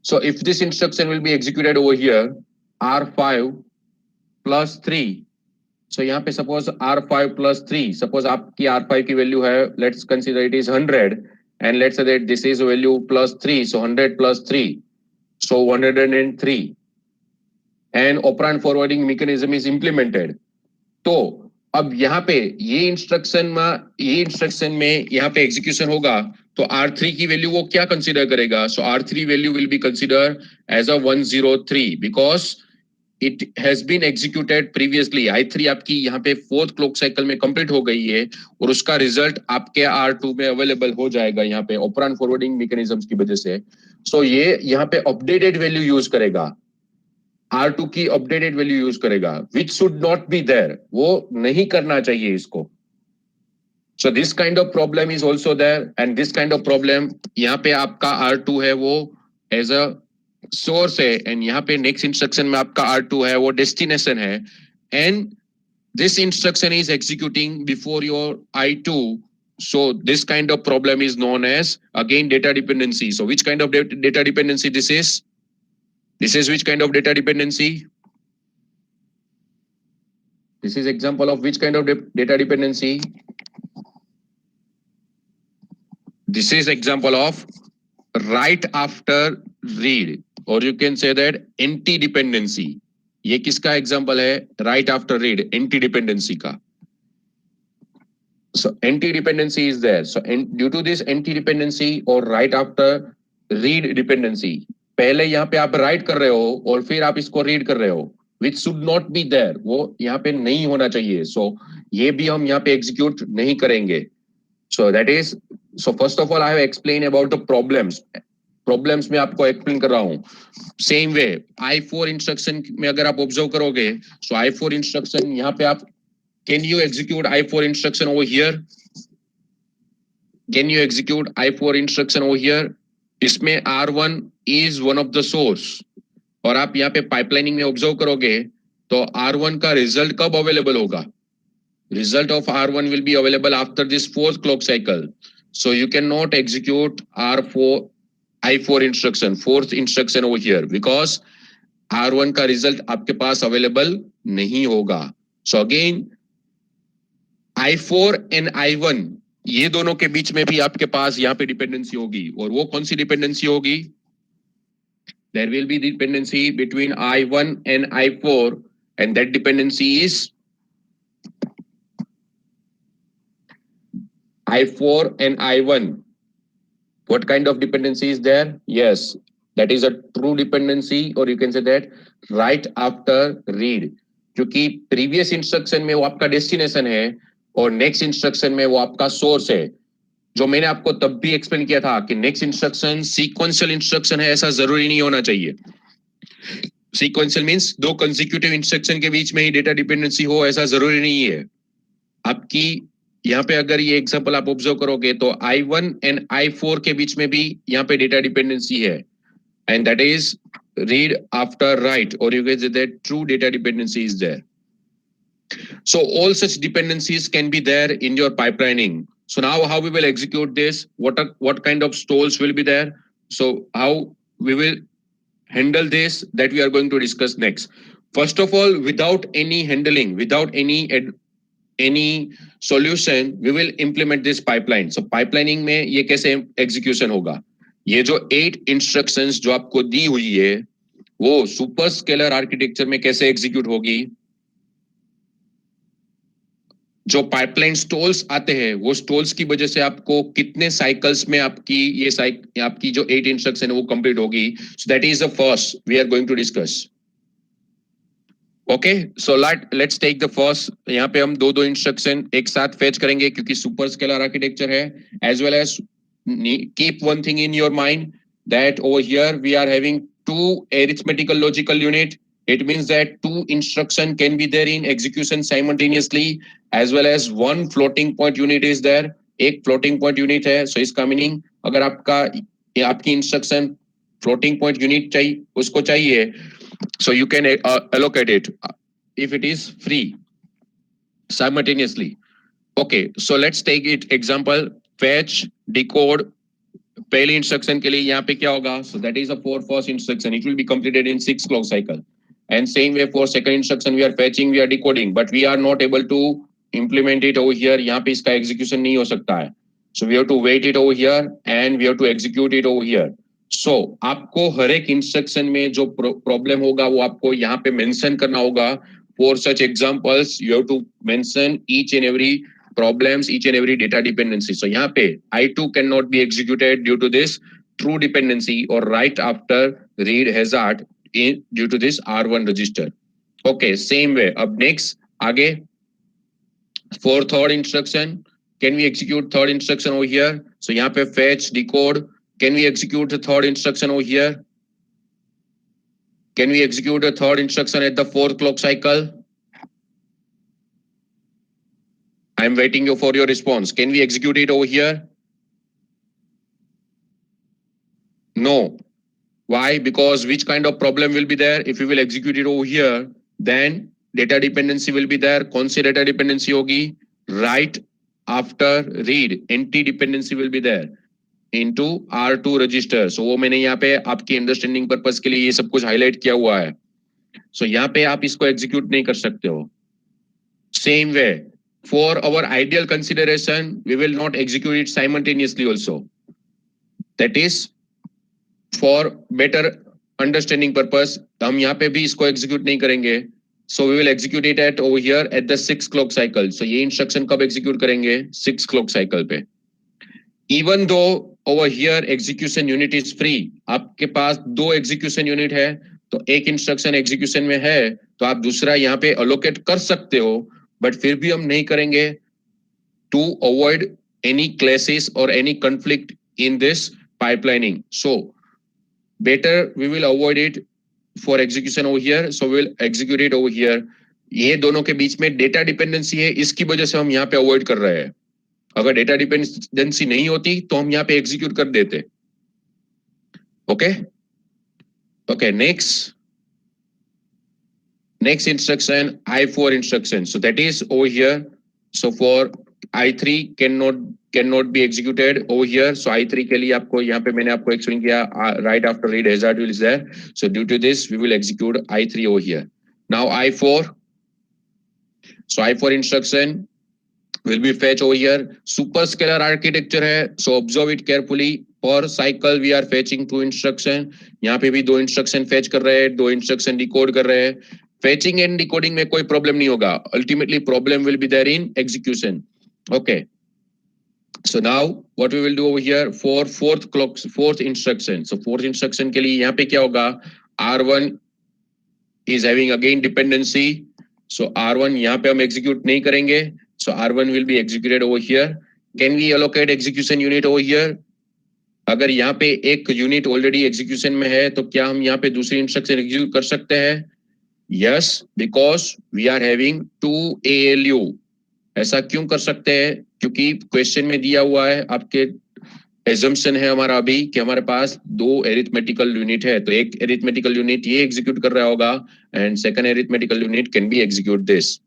So if this instruction will be executed over here, R5 plus 3, सो यहाँ पे suppose R5 + 3, suppose आपकी R5 की value है, let's consider it is 100 and let's say that this is value +3, so 100 + 3, so 103, and operand forwarding mechanism is implemented. तो अब यहाँ पे ये इंस्ट्रक्शन में यहाँ पे एग्जीक्यूशन होगा, तो R3 की वैल्यू वो क्या कंसीडर करेगा? So R3 value will be consider as a 103 because it has been executed previously. I3 आपकी यहाँ पे 4th क्लॉक साइकिल में कंप्लीट हो गई है और उसका रिजल्ट आपके R2 में अवेलेबल हो जाएगा यहाँ पे ऑपरेंड फॉरवर्डिंग मैकेनिज्म्स की वजह से. सो ये यहाँ पे अपडेटेड वैल्यू यूज करेगा, R2 की अपडेटेड वैल्यू यूज करेगा, which should not be there, वो नहीं करना चाहिए इसको. So this kind of problem is also there and this kind of problem यहाँ पे आपका R2 है वो एज अ सोर्स है एंड यहाँ पे नेक्स्ट इंस्ट्रक्शन में आपका R2 है वो डेस्टिनेशन है and this instruction is executing before your I2. So this kind of problem is known as again data dependency. So which kind of data dependency this is? This is which kind of data dependency? This is example of which kind of data dependency? This is example of write after read, or you can say that NT dependency. ये किसका example है? Right after read, anti dependency का. So NT dependency is there. So due to this NT dependency or write after read dependency, पहले यहाँ पे आप right कर रहे हो और फिर आप इसको रीड कर रहे हो, which should not be there, वो यहाँ पे नहीं होना चाहिए. So ये भी हम यहाँ पे एग्जीक्यूट नहीं करेंगे. So that is, so first of all I have explained about the problems में आपको एक्सप्लेन कर रहा हूँ. सेम वे I4 इंस्ट्रक्शन में अगर आप ऑब्जर्व करोगे, so I4 इंस्ट्रक्शन यहाँ पे आप, can you execute I4 instruction over here? Can you execute I4 instruction over here? इसमें R1 is one of the source और आप यहाँ पे पाइपलाइनिंग में ऑब्जर्व करोगे तो R1 का रिजल्ट कब अवेलेबल होगा? Result of R1 will be available after this 4th clock cycle. So you cannot execute I4 instruction, 4th instruction over here because R1 का रिजल्ट आपके पास अवेलेबल नहीं होगा. So again I4 and I1 ये दोनों के बीच में भी आपके पास यहाँ पे डिपेंडेंसी होगी और वो कौन सी डिपेंडेंसी होगी? There will be dependency between I1 and I4 and that dependency is I4 and I1. What kind of dependency is there? Yes, that is a true dependency or you can say that right after read. क्योंकि previous instruction में वो आपका destination है और next instruction में वो आपका source है. जो मैंने आपको तब भी एक्सप्लेन किया था कि नेक्स्ट इंस्ट्रक्शन सीक्वेंशियल इंस्ट्रक्शन है, ऐसा जरूरी नहीं होना चाहिए. सीक्वेंशियल मींस दो कंसेक्यूटिव इंस्ट्रक्शन के बीच में ही डेटा डिपेंडेंसी हो, ऐसा जरूरी नहीं है. आपकी यहाँ पे अगर ये एग्जांपल आप ऑब्जर्व करोगे तो I1 एंड I4 के बीच में भी यहाँ पे डेटा डिपेंडेंसी है and that is read after write और you can say that true data dependency is there. So all such dependencies can be there in your pipelining. So now how we will execute this? What kind of stalls will be there? So how we will handle this, that we are going to discuss next. First of all, without any handling, without any solution, we will implement this pipeline. So pipelining में ये कैसे execution होगा? ये जो 8 instructions जो आपको दी हुई है वो सुपर स्केलर आर्किटेक्चर में कैसे एग्जीक्यूट होगी? जो पाइपलाइन स्टॉल्स आते हैं वो स्टॉल्स की वजह से आपको कितने साइकिल्स में आपकी जो 8 इंस्ट्रक्शन है वो कंप्लीट होगी. So that is the first we are going to discuss. Okay, so let's take the first. यहाँ पे हम दो इंस्ट्रक्शन एक साथ फेच करेंगे क्योंकि सुपर स्केलर आर्किटेक्चर है. As well as keep one thing in your mind that over here we are having 2 arithmetical logical unit. It means that 2 instruction can be there in execution simultaneously as well as 1 floating point unit is there. एक floating point unit है. So इसका meaning अगर आपकी instruction floating point unit चाहिए, उसको चाहिए, so you can allocate it if it is free simultaneously. Okay, so let's take it example fetch decode. पहली instruction के लिए यहाँ पे क्या होगा? So that is a 4 first instruction. It will be completed in 6 clock cycle. And same way for second instruction, we are fetching, we are decoding, but we are not able to implement it over here. यहाँ पे इसका execution नहीं हो सकता है. So we have to wait it over here and we have to execute it over here. So आपको हर एक instruction में जो problem होगा वो आपको यहाँ पे mention करना होगा. For such examples, you have to mention each and every problems, each and every data dependency. So यहाँ पे I2 cannot be executed due to this true dependency or right after read hazard due to this R1 register. Okay, same way. Up next, आगे for third instruction, can we execute third instruction over here? So यहाँ पे fetch, decode. Can we execute the third instruction over here? Can we execute the third instruction at the fourth clock cycle? I'm waiting for your response. Can we execute it over here? No. Why? Because which kind of problem will be there? If we will execute it over here, then data dependency will be there. कौन सी data dependency होगी? Right after read, NT dependency will be there into R2 register. So वो मैंने यहाँ पे आपकी understanding purpose के लिए ये सब कुछ हाईलाइट किया हुआ है. So यहाँ पे आप इसको एग्जीक्यूट नहीं कर सकते हो. Same way, for our ideal consideration, we will not execute it simultaneously also. That is for better understanding purpose, हम यहाँ पे भी इसको execute नहीं करेंगे. So we will execute it at over here at the 6 clock cycle. So ये instruction कब execute करेंगे? 6 clock cycle पे. Even though over here execution unit is free, आपके पास दो execution unit है, तो एक instruction execution में है, तो आप दूसरा यहाँ पे allocate कर सकते हो, but फिर भी हम नहीं करेंगे to avoid any clashes or any conflict in this pipelining. So better we will avoid it for execution over here, so we will execute it over here. ये दोनों के बीच में डेटा डिपेंडेंसी है, इसकी वजह से हम यहाँ पे अवॉइड कर रहे हैं. अगर डेटा डिपेंडेंसी नहीं होती तो हम यहाँ पे एग्जीक्यूट कर देते. Okay okay next instruction, I4 instruction. So that is over here. So for I3 cannot be executed over here. So I3 के लिए आपको यहाँ पे मैंने आपको एक्सप्लेन किया right after read hazard will is there. So due to this we will execute I3 over here. Now I4. So I4 instruction will be fetch over here. Superscalar architecture है. So observe it carefully. Per cycle we are fetching two instruction. यहाँ पे भी दो instruction fetch कर रहे हैं, दो instruction decode कर रहे हैं. Fetching and decoding में कोई problem नहीं होगा. Ultimately problem will be there in execution. Okay. So now what we will do over here for fourth instruction. So fourth instruction के लिए यहाँ पे क्या होगा? R1 is having again dependency. So R1 यहाँ पे हम execute नहीं करेंगे. So R1 will be executed over here. Can we allocate execution unit over here? अगर यहाँ पे एक यूनिट ऑलरेडी एग्जीक्यूशन में है तो क्या हम यहाँ पे दूसरी इंस्ट्रक्शन एग्जीक्यूट कर सकते हैं? Yes, because we are having 2 ALU. ऐसा क्यों कर सकते हैं? क्योंकि क्वेश्चन में दिया हुआ है, आपके एजम्पशन है हमारा अभी कि हमारे पास दो एरिथमेटिकल यूनिट है, तो एक एरिथमेटिकल यूनिट ये एग्जीक्यूट कर रहा होगा and second arithmetical unit can be execute this.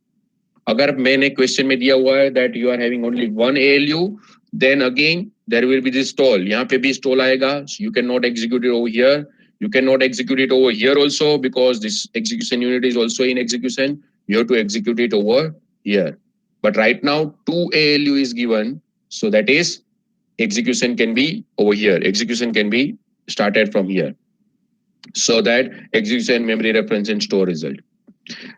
अगर मैंने क्वेश्चन में दिया हुआ है that you are having only 1 ALU, then again there will be this stall. यहाँ पे भी stall आएगा. So you cannot execute it over here. You cannot execute it over here also because this execution unit is also in execution. You have to execute it over here. But right now 2 ALU is given, so that is execution can be over here. Execution can be started from here. So that execution, memory reference and store result.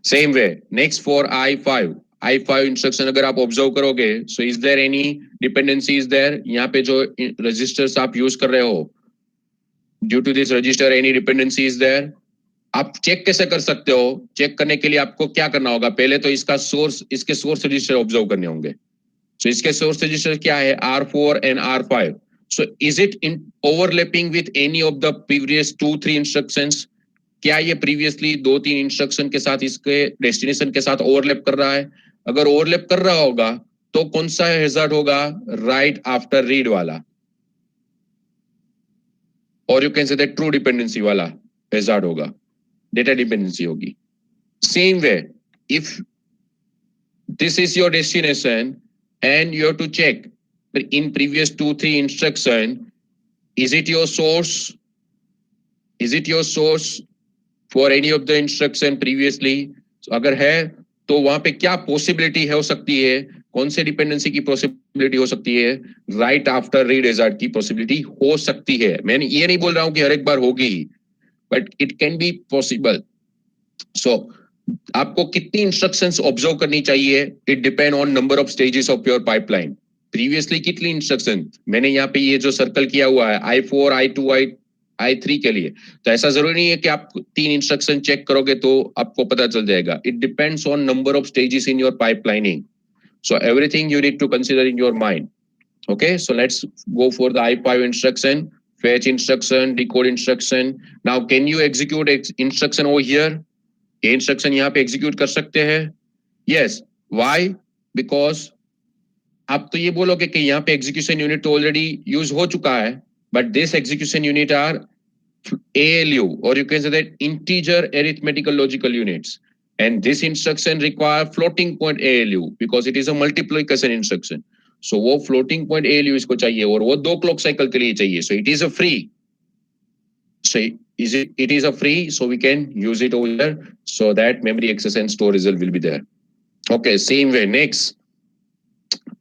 Same way, next for I5 instruction अगर आप observe करोगे, so is there any dependency is there? यहाँ पे जो registers आप use कर रहे हो, due to this register any dependency is there? आप चेक कैसे कर सकते हो? चेक करने के लिए आपको क्या करना होगा? पहले तो इसका सोर्स, इसके सोर्स रजिस्टर ऑब्जर्व करने होंगे. सो इसके सोर्स रजिस्टर क्या है? R4 and R5. So is it in overlapping with any of the previous 2-3 instructions? क्या ये प्रीवियसली 2-3 इंस्ट्रक्शन के साथ इसके डेस्टिनेशन के साथ ओवरलैप कर रहा है? अगर ओवरलैप कर रहा होगा तो कौन सा हैजार्ड होगा? राइट आफ्टर रीड वाला, और you can say that true dependency वाला हैजार्ड होगा, डेटा डिपेंडेंसी होगी. Same way, if this is your destination and you have to check in previous 2-3 instruction, is it your source for any of the instruction previously? So अगर है तो वहां पे क्या possibility हो सकती है, कौन से डिपेंडेंसी की पॉसिबिलिटी हो सकती है? राइट आफ्टर रीड हैजार्ड की पॉसिबिलिटी हो सकती है। मैं ये नहीं बोल रहा हूं कि हर एक बार होगी ही, but it can be possible. So आपको कितनी इंस्ट्रक्शंस ऑब्जर्व करनी चाहिए? It depend on number of stages of your pipeline. Previously कितनी इंस्ट्रक्शन मैंने यहाँ पे ये जो सर्कल किया हुआ है I4 I2 I3 के लिए, तो ऐसा जरूरी नहीं है कि आप 3 इंस्ट्रक्शन चेक करोगे तो आपको पता चल जाएगा। It depends on number of stages in your pipelining, so everything you need to consider in your mind. Okay, so let's go for the I5 instruction, fetch instruction, decode instruction. Now can you execute instruction over here? ये instruction यहाँ पे execute कर सकते हैं? Yes. Why? Because आप तो ये बोलोगे कि यहाँ पे execution unit तो already use हो चुका है, but this execution unit are ALU, or you can say that integer arithmetical logical units. And this instruction require floating point ALU because it is a multiplication instruction. So वो floating point ALU इसको चाहिए और वो 2 clock cycle के लिए चाहिए. So it is a free. So it is a free, so we can use it over here so that memory access and store result will be there. Okay, same way. Next,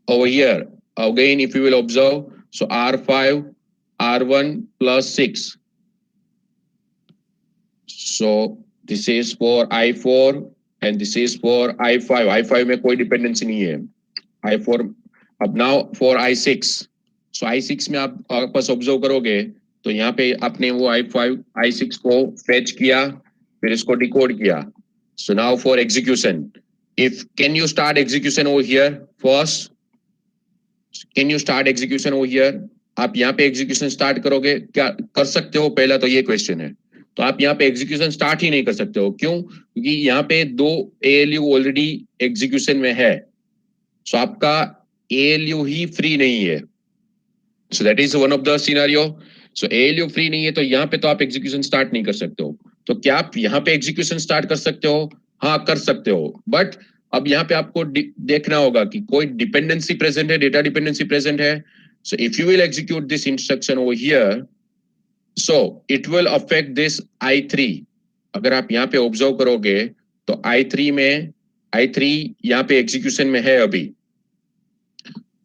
over here, again, if you will observe, so R5, R1 plus 6. So this is for I4 and this is for I5. I5 में कोई dependency नहीं है. I4 अब now for I6. So I6 में आप वापस observe करोगे तो यहाँ पे आपने वो I5 I6 को फेच किया, फिर इसको डिकोड किया. So now for execution, if can you start execution over here first? Can you start execution over here? आप यहाँ पे एग्जीक्यूशन स्टार्ट करोगे क्या कर सकते हो? पहला तो ये क्वेश्चन है. तो आप यहाँ पे एग्जीक्यूशन स्टार्ट ही नहीं कर सकते हो. क्यों? क्योंकि यहाँ पे 2 ALU ऑलरेडी एग्जीक्यूशन में है. सो आपका ALU ही फ्री नहीं है. सो that is one of the scenario. So ALU free नहीं है तो यहाँ पे तो आप एग्जीक्यूशन स्टार्ट नहीं कर सकते हो. तो क्या आप यहाँ पे एग्जीक्यूशन स्टार्ट कर सकते हो? हाँ, कर सकते हो. बट अब यहाँ पे आपको देखना होगा कि कोई डिपेंडेंसी प्रेजेंट है, डेटा डिपेंडेंसी प्रेजेंट है. So if you will execute this instruction over here, so it will affect this I3. अगर आप यहाँ पे ऑब्जर्व करोगे तो I3 यहाँ पे एग्जीक्यूशन में है अभी.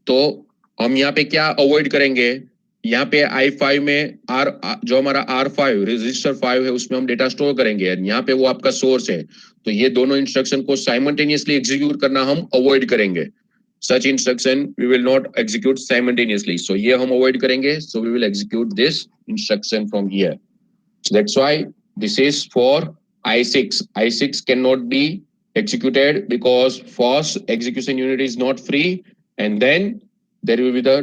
तो हम यहाँ पे क्या अवॉइड करेंगे? यहाँ पे I5 में जो हमारा R5 रजिस्टर 5 है उसमें हम डेटा स्टोर करेंगे. यहाँ पे वो आपका सोर्स है. तो ये दोनों इंस्ट्रक्शन को साइमल्टेनियसली एग्जीक्यूट करना हम अवॉइड करेंगे. Such instruction we will not execute simultaneously. So ये हम avoid करेंगे. So we will execute this instruction from here. So that's why this is for I6. I6 cannot be executed because first execution unit is not free, and then there will be the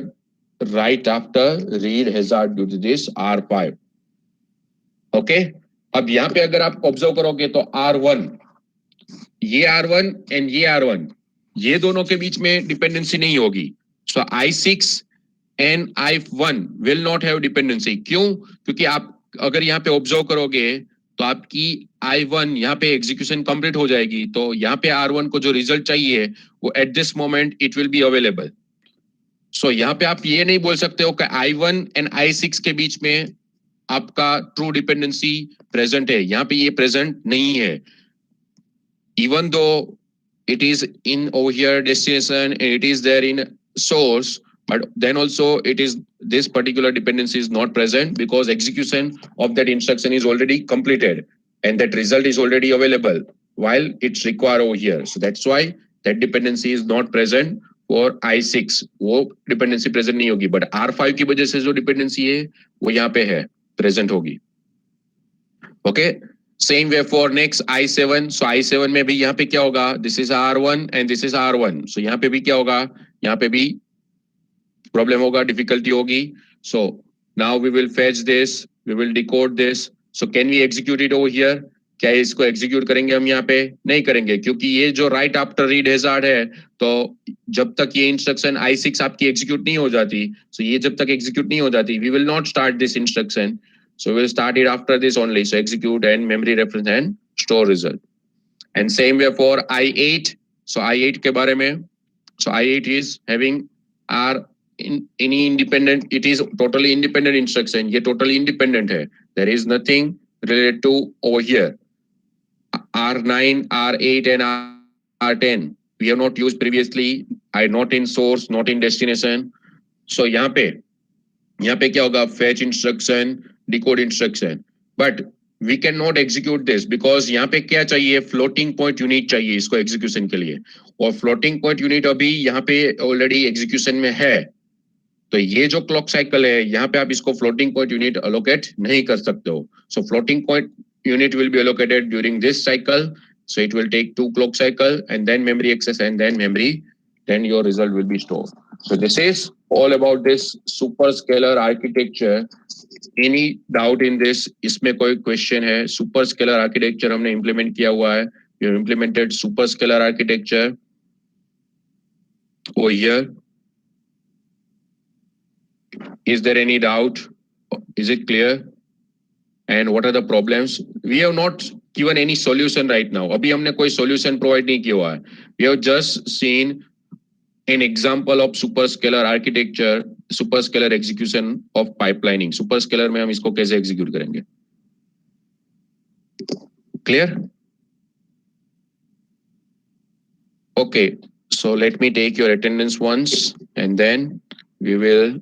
right after read hazard due to this R5. Okay. अब यहाँ पे अगर आप observe करोगे तो R1, ये R1 and ये R1, ये दोनों के बीच में डिपेंडेंसी नहीं होगी. सो I6 and I1 will not have dependency. क्यों? क्योंकि आप अगर यहाँ पे ऑब्जर्व करोगे तो आपकी I1 यहाँ पे एग्जीक्यूशन कंप्लीट हो जाएगी. तो यहाँ पे R1 को जो रिजल्ट चाहिए वो at this moment it will be available. So यहाँ पे आप ये नहीं बोल सकते हो कि I1 एंड I6 के बीच में आपका ट्रू डिपेंडेंसी प्रेजेंट है. यहाँ पे ये प्रेजेंट नहीं है. Even though it is in over here destination and it is there in source, but then also it is this particular dependency is not present because execution of that instruction is already completed and that result is already available while it's required over here. So that's why that dependency is not present for I6. वो dependency present नहीं होगी, but R5 की वजह से जो dependency है वो यहाँ पे है, present होगी. Okay. Same way for next I7. So I7 में भी यहाँ पे क्या होगा? This is R1 and this is R1. So यहाँ पे भी क्या होगा? यहाँ पे भी problem होगा, difficulty होगी. So now we will fetch this, we will decode this. So can we execute it over here? क्या इसको execute करेंगे हम यहाँ पे? नहीं करेंगे क्योंकि ये जो right after read hazard है, तो जब तक ये instruction I6 आपकी execute नहीं हो जाती, so ये जब तक execute नहीं हो जाती, we will not start this instruction. So we'll start it after this only. So execute and memory reference and store result. And same way for I8. So I8 के बारे में, so I8 is having any independent. It is totally independent instruction. ये totally independent है. There is nothing related to over here. R9, R8, and R10. We have not used previously. I not in source, not in destination. So यहाँ पे क्या होगा? Fetch instruction, decode instruction. But we cannot execute this because यहाँ पे क्या चाहिए? Floating point unit चाहिए इसको execution के लिए. और floating point unit अभी यहाँ पे already execution में है. तो ये जो क्लॉक साइकिल है यहाँ पे आप इसको फ्लोटिंग पॉइंट यूनिट अलोकेट नहीं कर सकते हो. So floating point unit will be allocated during this cycle, so it will take 2 clock cycle and then memory access and then memory, then your result will be stored. So this is all about this superscalar architecture. Any doubt in this? इसमें कोई question है? Superscalar architecture हमने implement किया हुआ है. We have implemented superscalar architecture over here. Is there any doubt? Is it clear? And what are the problems? We have not given any solution right now. अभी हमने कोई solution provide नहीं किया हुआ है. We have just seen an example of superscalar architecture, superscalar execution of pipelining. Superscalar में हम इसको कैसे execute करेंगे? Clear? Okay, so let me take your attendance once and then we will